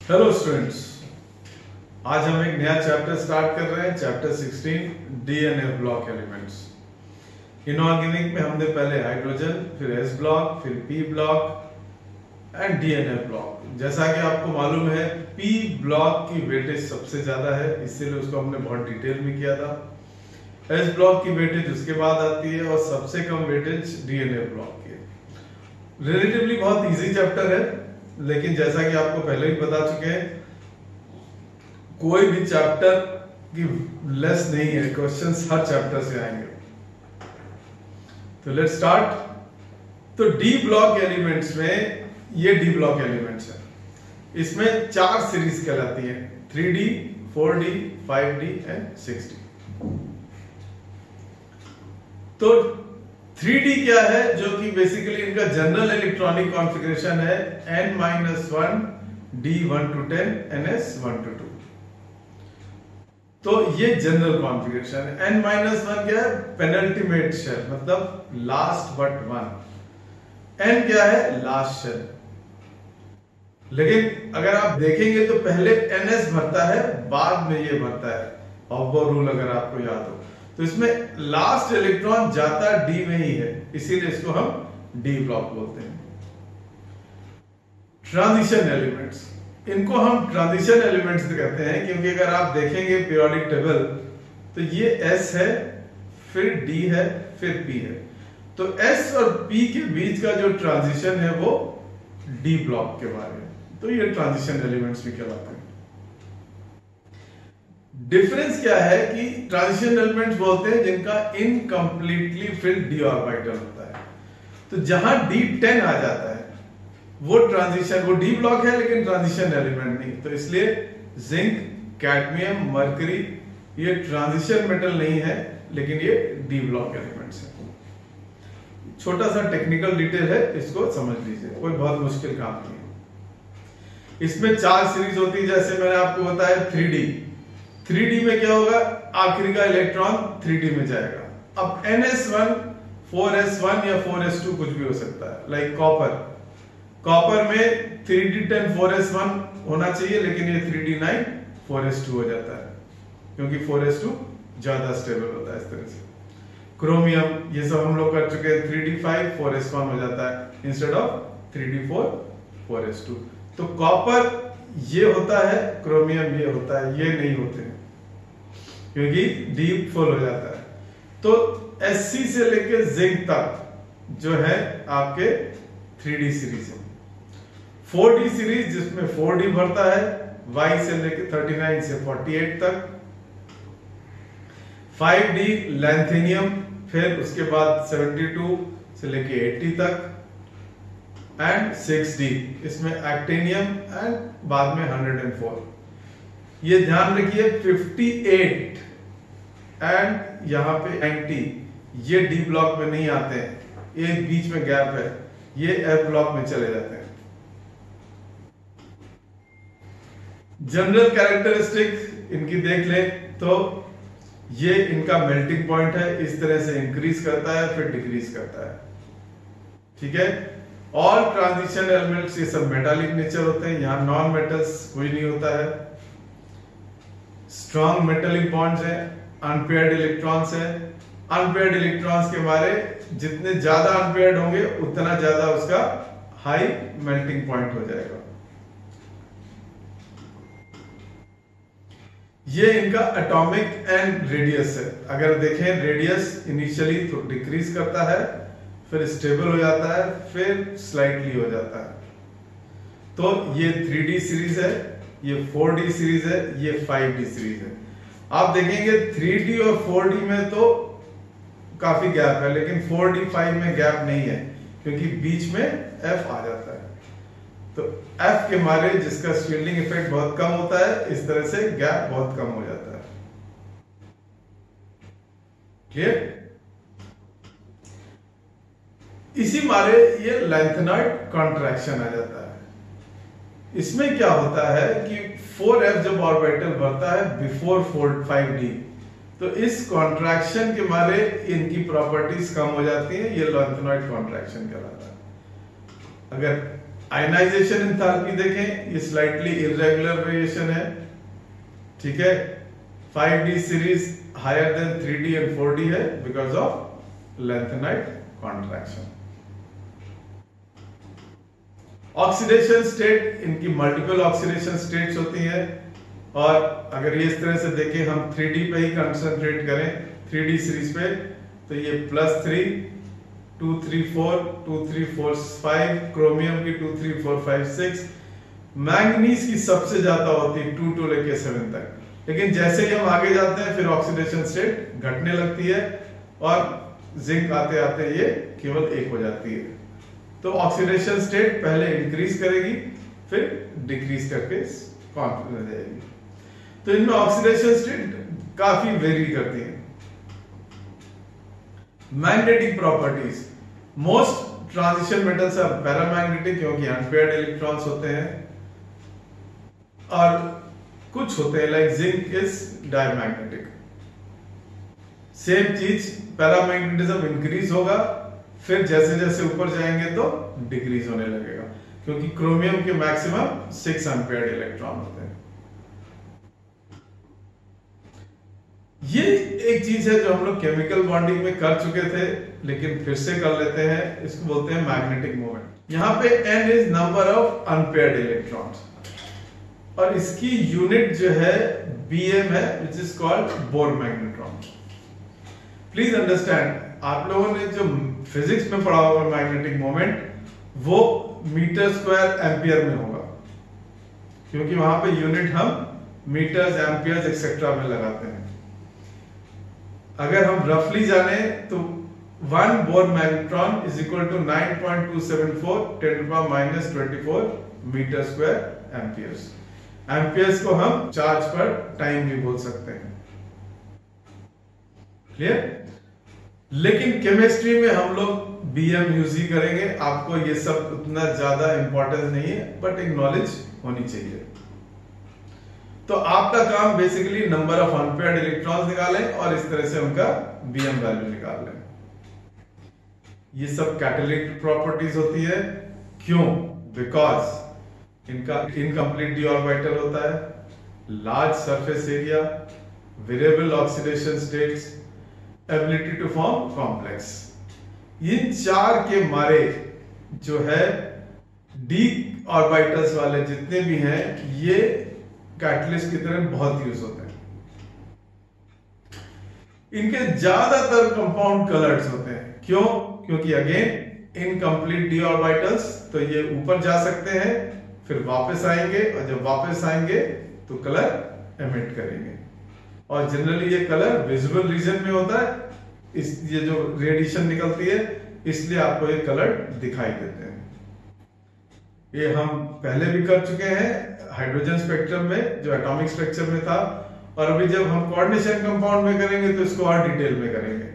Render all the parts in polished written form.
Hello students, आज हम एक नया चैप्टर स्टार्ट कर रहे हैं। Chapter 16 DNF block elements. Inorganic में हमने पहले हाइड्रोजन, फिर एस ब्लॉक, फिर P block and DNF block. जैसा कि आपको मालूम है, पी ब्लॉक की वेटेज सबसे ज्यादा है, इसीलिए उसको हमने बहुत डिटेल में किया था। एस ब्लॉक की वेटेज उसके बाद आती है और सबसे कम वेटेज डीएनएफ ब्लॉक की है। रिलेटिवली बहुत इजी चैप्टर है, लेकिन जैसा कि आपको पहले ही बता चुके हैं, कोई भी चैप्टर की लेस नहीं है, क्वेश्चंस हर चैप्टर से आएंगे। तो लेट्स स्टार्ट। तो डी ब्लॉक एलिमेंट्स में, ये डी ब्लॉक एलिमेंट्स है, इसमें 4 सीरीज कहलाती है, 3D, 4D, 5D and 6D। तो 3D क्या है, जो कि बेसिकली इनका जनरल इलेक्ट्रॉनिक कॉन्फ़िगरेशन है n-1 D1 to 10 ns1 to 2। तो ये जनरल कॉन्फ़िगरेशन है। n-1 क्या है, पेनल्टीमेट शेल, मतलब लास्ट बट वन। n क्या है, लास्ट शेल। लेकिन अगर आप देखेंगे तो पहले ns भरता है, बाद में ये भरता है। ऑब्बो रूल अगर आपको याद हो, तो इसमें लास्ट इलेक्ट्रॉन जाता डी में ही है, इसीलिए इसको हम डी ब्लॉक बोलते हैं। ट्रांजिशन एलिमेंट्स, इनको हम ट्रांजिशन एलिमेंट्स कहते हैं, क्योंकि अगर आप देखेंगे पीरियोडिक टेबल, तो ये एस है, फिर डी है, फिर पी है। तो एस और पी के बीच का जो ट्रांजिशन है वो डी ब्लॉक के बारे में, तो ये ट्रांजिशन एलिमेंट्स भी कहलाते हैं। डिफरेंस क्या है कि ट्रांजिशन एलिमेंट्स बोलते हैं जिनका इनकम्प्लीटली फिल्ड डी ऑर्बिटल होता है। तो जहां D10 आ जाता है वो ट्रांजिशन, वो डी ब्लॉक है लेकिन ट्रांजिशन एलिमेंट नहीं। तो इसलिए जिंक, कैडमियम, मरकरी ये ट्रांजिशन मेटल नहीं है, लेकिन ये डी ब्लॉक एलिमेंट्स है। छोटा सा टेक्निकल डिटेल है, इसको समझ लीजिए, कोई बहुत मुश्किल काम नहीं है। इसमें 4 सीरीज होती है, जैसे मैंने आपको बताया 3D में क्या होगा, आखिरी का इलेक्ट्रॉन 3D में जाएगा। अब ns1 4s1 या 4s2 कुछ भी हो सकता है। लाइक कॉपर में 3D10 4s1 होना चाहिए, लेकिन ये 3D9 4s2 हो जाता है, क्योंकि 4s2 ज्यादा स्टेबल होता है। इस तरह से क्रोमियम, ये सब हम लोग कर चुके हैं, 3D5 4s1 हो जाता है इंस्टेड ऑफ 3D4 4s2। तो कॉपर ये होता है, क्रोमियम ये होता है, ये नहीं होते हैं क्योंकि डीप फुल हो जाता है। तो Sc से लेके जिंक तक जो है आपके 3D सीरीज है। 4D सीरीज जिसमें 4D भरता है, Y से लेके 39 से 48 तक। 5D लैंथेनियम, फिर उसके बाद 72 से लेके 80 तक। एंड 6D इसमें एक्टिनियम एंड बाद में 104। ये ध्यान रखिए 58 एंड यहाँ पे 90 ये डी ब्लॉक में नहीं आते हैं, एक बीच में गैप है, ये एफ ब्लॉक में चले जाते हैं। जनरल कैरेक्टरिस्टिक इनकी देख ले तो ये इनका मेल्टिंग पॉइंट है, इस तरह से इंक्रीज करता है फिर डिक्रीज करता है। ठीक है। ऑल ट्रांजिशन एलिमेंट्स ये सब मेटालिक नेचर होते हैं, यहां नॉन मेटल्स कोई नहीं होता है। स्ट्रॉन्ग मेटालिक बॉन्ड्स हैं, अनपेयर्ड इलेक्ट्रॉन्स हैं। अनपेयर्ड इलेक्ट्रॉन्स के बारे जितने ज्यादा अनपेयर्ड होंगे उतना ज्यादा उसका हाई मेल्टिंग पॉइंट हो जाएगा। ये इनका एटॉमिक एंड रेडियस है। अगर देखें, रेडियस इनिशियली डिक्रीज करता है, फिर स्टेबल हो जाता है, फिर स्लाइटली हो जाता है। तो ये 3D सीरीज है, ये 4D सीरीज है, ये 5D सीरीज है। आप देखेंगे 3D और 4D में तो काफी गैप है, लेकिन 4D 5 में गैप नहीं है, क्योंकि बीच में F आ जाता है। तो F के मारे जिसका शील्डिंग इफेक्ट बहुत कम होता है, इस तरह से गैप बहुत कम हो जाता है। क्लियर? इसी मारे ये लैंथेनॉइड कॉन्ट्रैक्शन आ जाता है। इसमें क्या होता है कि 4f जब ऑर्बिटल बढ़ता है बिफोर 5D, तो इस कॉन्ट्रैक्शन के मारे इनकी प्रॉपर्टीज कम हो जाती हैं, ये लैंथेनॉइड कॉन्ट्रैक्शन कहलाता है। अगर आयनाइजेशन एंथैल्पी देखें, ये स्लाइटली इरेगुलर वेरिएशन है, ठीक है। 5d series higher than 3d and 4d है because of lanthanide contraction. Oxidation state, इनकी मल्टीपल ऑक्सीडेशन स्टेट्स होती है, और अगर ये इस तरह से देखें, हम 3d पे ही कंसंट्रेट करें, 3d सीरीज पे, तो ये +3 2 3 4 2 3 4 5, क्रोमियम की 2 3 4 5 6, मैंगनीज की सबसे ज्यादा होती है 2 to लेके 7 तक। लेकिन जैसे ही हम आगे जाते हैं फिर ऑक्सीडेशन स्टेट घटने लगती है और जिंक आते आते ये केवल 1 हो जाती है। तो ऑक्सीडेशन स्टेट पहले इंक्रीज करेगी फिर डिक्रीज करके कम हो जाएगी। तो इनमें ऑक्सीडेशन स्टेट काफी वेरी करती है। Magnetic properties, most transition metals are paramagnetic क्योंकि अनपेयर्ड इलेक्ट्रॉन्स होते हैं, और कुछ होते हैं like zinc is diamagnetic. Same चीज, पैरामैग्नेटिज्म इंक्रीज होगा, फिर जैसे जैसे ऊपर जाएंगे तो डिक्रीज होने लगेगा, क्योंकि क्रोमियम के मैक्सिमम 6 अनपेयर्ड इलेक्ट्रॉन होते हैं। ये एक चीज है जो हम लोग केमिकल बॉन्डिंग में कर चुके थे, लेकिन फिर से कर लेते हैं, इसको बोलते हैं मैग्नेटिक मोमेंट। यहां पे n is number of unpaired electrons, और इसकी यूनिट जो है bm है, which is called bore magnetron. Please understand, आप लोगों ने जो फिजिक्स में पढ़ा होगा मैग्नेटिक मोमेंट, वो मीटर स्क्वायर एम्पियर में होगा, क्योंकि वहां पे यूनिट हम मीटर्स, एम्पियर्स एक्सेट्रा में लगाते हैं। अगर हम रफली जाने तो 1 Bohr magneton is equal to 9.274 10⁻⁻24 metre square amperes. Amperes को हम चार्ज पर टाइम भी बोल सकते हैं। क्लियर? लेकिन केमिस्ट्री में हम लोग बीएम यूज ही करेंगे। आपको ये सब उतना ज्यादा इंपॉर्टेंस नहीं है, बट एक नॉलेज होनी चाहिए। तो आपका काम basically number of unpaired electrons निकालें और इस तरह से उनका बीएम वैल्यू निकाल लें। ये सब कैटालिटिक प्रॉपर्टीज होती है। क्यों? बिकॉज इनका इनकम्प्लीट डी ऑर्बिटल होता है, large surface area, variable oxidation states, ability to form complex. इन 4 के मारे जो है डी ऑर्बिटल्स वाले जितने भी हैं, ये कैटलिस्ट की तरह बहुत यूज होते हैं। इनके ज्यादातर कंपाउंड कलर्स होते हैं। क्यों? क्योंकि अगेन इनकम्प्लीट डी ऑर्बिटल्स, तो ये ऊपर जा सकते हैं फिर वापस आएंगे, और जब वापस आएंगे तो कलर एमिट करेंगे, और जनरली ये कलर विजिबल रीजन में होता है। ये जो रेडिएशन निकलती है, इसलिए आपको ये कलर दिखाई देते हैं। ये हम पहले भी कर चुके हैं हाइड्रोजन स्पेक्ट्रम में, जो एटॉमिक स्ट्रक्चर में था, और अभी जब हम कोऑर्डिनेशन कंपाउंड में करेंगे तो इसको और डिटेल में करेंगे।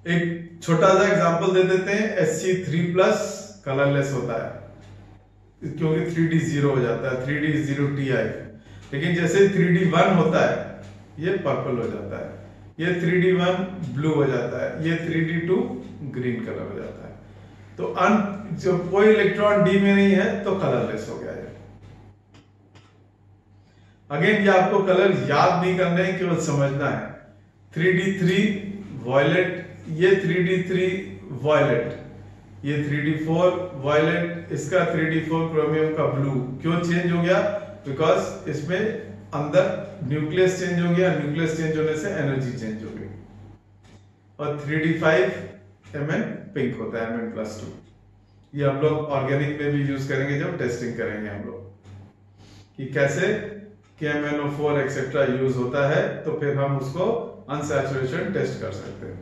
एक छोटा सा एग्जांपल दे देते हैं। Sc3+ कलरलेस होता है क्योंकि 3d 0 हो जाता है, 3d 0Ti। लेकिन जैसे 3d 1 होता है, ये पर्पल हो जाता है, ये 3d 1 ब्लू हो जाता है, ये 3d 2 ग्रीन कलर हो जाता है। तो जो कोई इलेक्ट्रॉन डी में नहीं है तो कलरलेस हो गया है। अगेन ये आपको कलर याद नहीं करने हैं, केवल समझना है। 3d3 वॉयलेट, ये 3d3 वॉयलेट, ये 3d4 वॉयलेट, इसका 3d4 क्रोमियम का ब्लू। क्यों चेंज हो गया? बिकॉज इसमें अंदर न्यूक्लियस चेंज हो गया, न्यूक्लियस चेंज होने से एनर्जी चेंज हो गई। और 3d5 Mn पिंक होता है, Mn+2। ये हम लोग ऑर्गेनिक में भी यूज करेंगे जब टेस्टिंग करेंगे हम लोग, कि कैसे KMnO4 एक्सेट्रा यूज होता है, तो फिर हम उसको अनसैचुरेशन टेस्ट कर सकते हैं।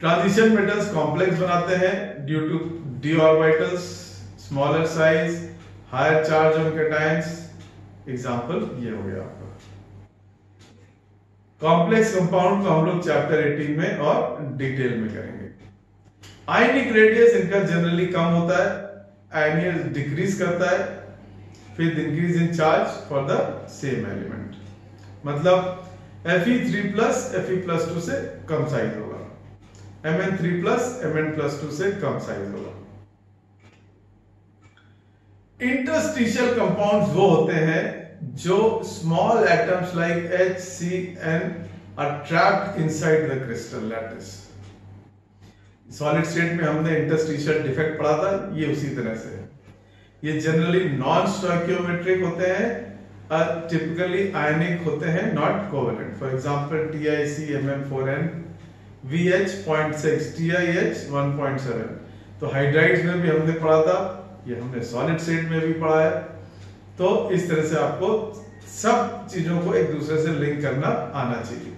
ट्रांजिशन मेटल्स कॉम्प्लेक्स बनाते हैं due to d orbitals, smaller size, higher charge on cations. Example ये हो गया आपका। कॉम्प्लेक्स कंपाउंड को हम लोग चैप्टर 18 में और डिटेल में करेंगे। आयनिक रेडियस इनका जनरली कम होता है, आयनियस डिक्रीज करता है, फिर increase in charge for the same element. मतलब Fe3+ Fe+2 से कम साइज होगा। Mn3+ Mn+2 से कम साइज होगा। इंटरस्टिशियल कंपाउंड्स वो होते हैं जो small atoms like HCN are trapped inside the crystal lattice. Solid state में हमने इंटरस्टिशियल डिफेक्ट पढ़ा था, ये उसी तरह से है। ये जनरली नॉन स्टोइकियोमेट्रिक होते हैं, टिपिकली आयनिक होते हैं, not covalent. For example TiCmn4n VH 0.6 TiH 1.7। तो हाइड्राइड्स में भी हमने पढ़ा था, ये हमने सॉलिड स्टेट में भी पढ़ा है। तो इस तरह से आपको सब चीजों को एक दूसरे से लिंक करना आना चाहिए।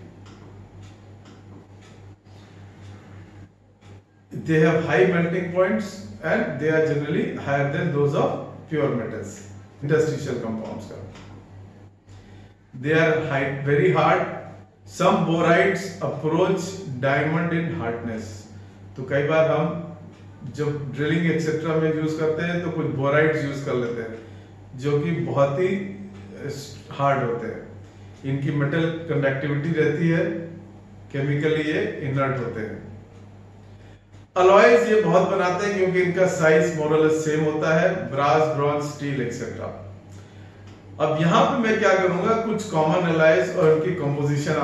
They have high melting points and they are generally higher than those of pure metals, interstitial compounds का। They are very hard. Some borides approach diamond in hardness। तो कई बार हम जब ड्रिलिंग एक्सेट्रा में यूज करते हैं तो कुछ बोराइड्स यूज कर लेते हैं जो कि बहुत ही हार्ड होते हैं। इनकी मेटल कंडक्टिविटी रहती है, केमिकली ये इनर्ट होते हैं। अलॉयज ये बहुत बनाते हैं क्योंकि इनका साइज मोरलेस सेम होता है, ब्रास, ब्रॉन्ज, स्टील एक्सेट्रा। अब यहां पे मैं क्या करूंगा, कुछ कॉमन अलॉयज और उनकी कंपोजिशन